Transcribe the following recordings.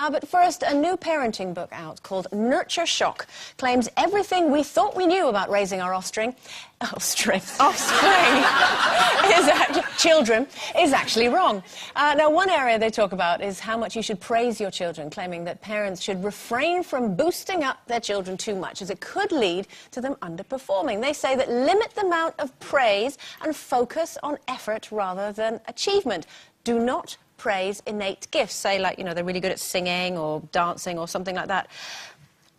But first, a new parenting book out called Nurture Shock claims everything we thought we knew about raising our children is actually wrong. Now, one area they talk about is how much you should praise your children, claiming that parents should refrain from boosting up their children too much, as it could lead to them underperforming. They say that limit the amount of praise and focus on effort rather than achievement. Do not praise innate gifts, say, like, you know, they're really good at singing or dancing or something like that.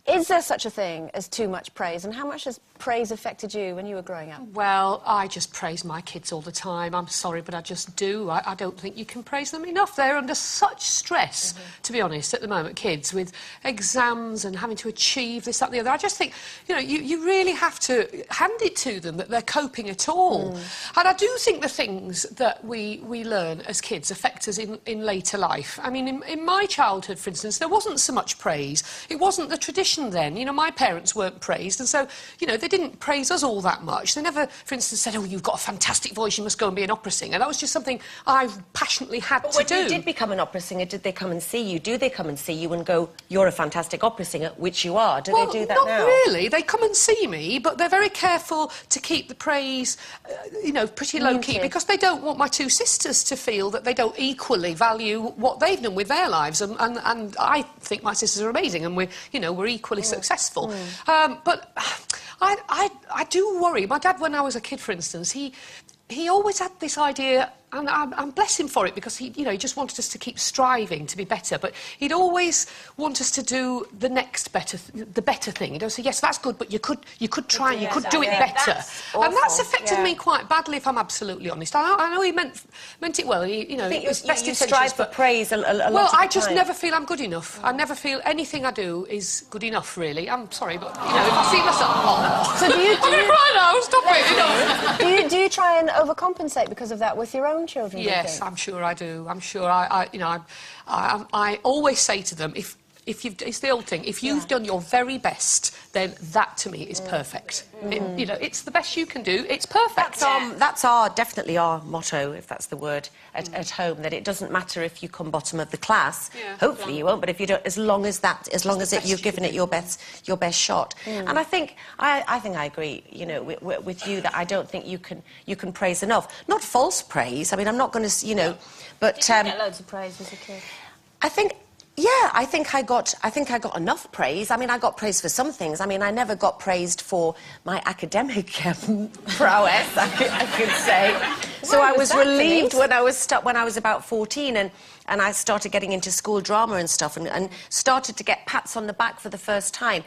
Is there such a thing as too much praise? And how much has praise affected you when you were growing up? Well, I just praise my kids all the time. I'm sorry, but I just do. I don't think you can praise them enough. They're under such stress, to be honest, at the moment, kids, with exams and having to achieve this, that and the other. I just think, you know, you really have to hand it to them that they're coping at all. And I do think the things that we learn as kids affect us in later life. I mean, in my childhood, for instance, there wasn't so much praise. It wasn't the tradition then. You know, my parents weren't praised, and so, you know, they didn't praise us all that much. They never, for instance, said, oh, you've got a fantastic voice, you must go and be an opera singer. That was just something I passionately had to do. But when you did become an opera singer, did they come and see you? Do they come and see you and go, you're a fantastic opera singer, which you are? Do they do that now? Not really. They come and see me, but they're very careful to keep the praise, you know, pretty low-key, because they don't want my two sisters to feel that they don't equally value what they've done with their lives. And I think my sisters are amazing, and we're equally successful. But I do worry. My dad, when I was a kid, for instance, he always had this idea, and I'm bless him for it, because he just wanted us to keep striving to be better. But he'd always want us to do the next better thing. He'd always say, yes, that's good, but you could try, you could do it better. And that's affected me quite badly, if I'm absolutely honest. I know he meant it well. His best intentions, strive for praise a lot of the time. Well, I just never feel I'm good enough. I never feel anything I do is good enough, really. I'm sorry, but, you know, if I see myself... So do you... I'm going to cry now, stop it, Do you try and overcompensate because of that with your own children? Yes, I'm sure I do. I'm sure I always say to them, it's the old thing, if you've done your very best, then that to me is perfect. It's the best you can do. It's perfect. That's definitely our motto, if that's the word, at home. That it doesn't matter if you come bottom of the class. Hopefully you won't, but if you don't, as long as you've given it your best shot. And I think I agree. You know, with you, that I don't think you can praise enough. Not false praise. I mean, I'm not going to, but did you get loads of praise as a kid? I think I got enough praise. I mean, I got praise for some things. I mean, I never got praised for my academic prowess, I could say. So I was relieved when I was about 14 and I started getting into school drama and stuff, and started to get pats on the back for the first time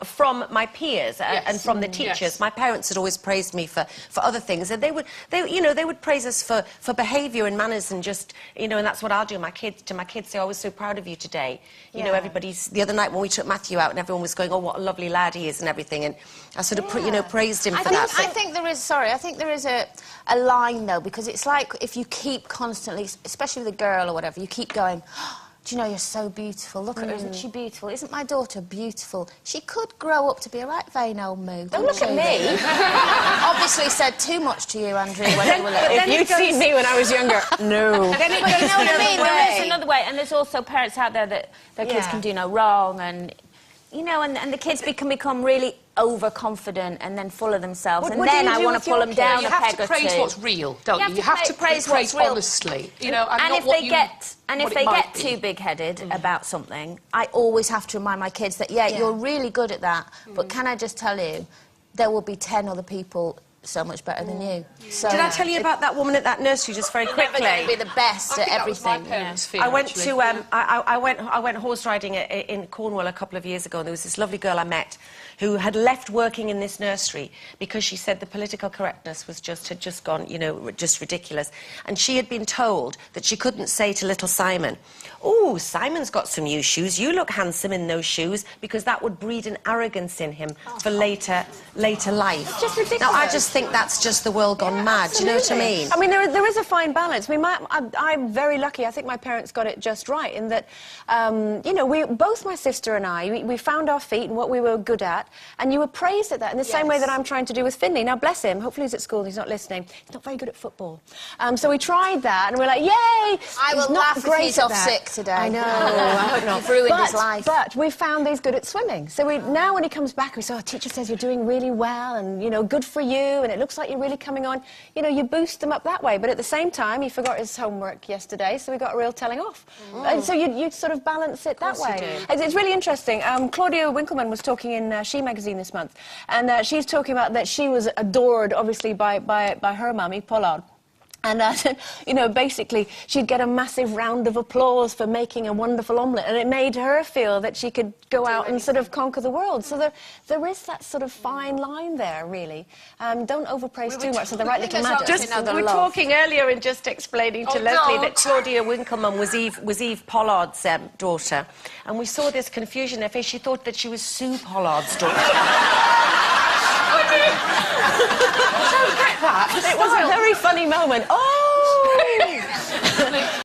from my peers and from the teachers. My parents had always praised me for other things, and they would praise us for behaviour and manners, and just, and that's what I'll do to my kids. Say, I was so proud of you today. You know, the other night when we took Matthew out, and everyone was going, oh, what a lovely lad he is and everything, and I sort of praised him for that. I think there is a line, though, because it's like if you keep constantly, especially with a girl or whatever, you keep going, oh, do you know, you're so beautiful, look at her, isn't she beautiful, isn't my daughter beautiful? She could grow up to be a right vain old mood. Don't look at me. Obviously said too much to you, Andrew, when you were little. If you'd seen me when I was younger, no. But you know what I mean? There is another way, and there's also parents out there that their kids can do no wrong, and and the kids can become really overconfident and then full of themselves, and then I want to pull them down a peg or two. You have to praise what's real, don't you? You have to praise what's honestly, and if they get too big-headed about something, I always have to remind my kids that, you're really good at that, but can I just tell you, there will be 10 other people so much better than you. So, did I tell you about that woman at that nursery just very quickly? You're never going to be the best at everything. I went horse riding in Cornwall a couple of years ago, and there was this lovely girl I met who had left working in this nursery because she said the political correctness had just gone, just ridiculous. And she had been told that she couldn't say to little Simon, oh, Simon's got some new shoes, you look handsome in those shoes, because that would breed an arrogance in him for later life. It's just ridiculous. Now, I just think that's just the world gone mad, do you know what I mean? I mean, there is a fine balance. I mean, I'm very lucky. I think my parents got it just right in that, both my sister and I, we found our feet and what we were good at, And you were praised at that in the same way that I'm trying to do with Finley. Now, bless him, hopefully he's at school, he's not listening. He's not very good at football. So we tried that, and we're like, yay! I will laugh if he's off sick today. I know, I hope not. You've ruined his life. But we found he's good at swimming. So now when he comes back, we say, oh, teacher says you're doing really well, and, you know, good for you, and it looks like you're really coming on. You know, you boost them up that way. But at the same time, he forgot his homework yesterday, so we got a real telling off. And so you sort of balance it that way. It's really interesting. Claudia Winkleman was talking in She magazine this month, and she's talking about that she was adored, obviously, by her mummy, Pollard. And, you know, basically, she'd get a massive round of applause for making a wonderful omelette, and it made her feel that she could go out and sort of conquer the world. So there is that sort of fine line there, really. Don't overpraise too much, so the right little madam. We were talking earlier and just explaining to Leslie that Claudia Winkleman was Eve Pollard's daughter, and we saw this confusion in her face. She thought that she was Sue Pollard's daughter. It was a very funny moment. Oh!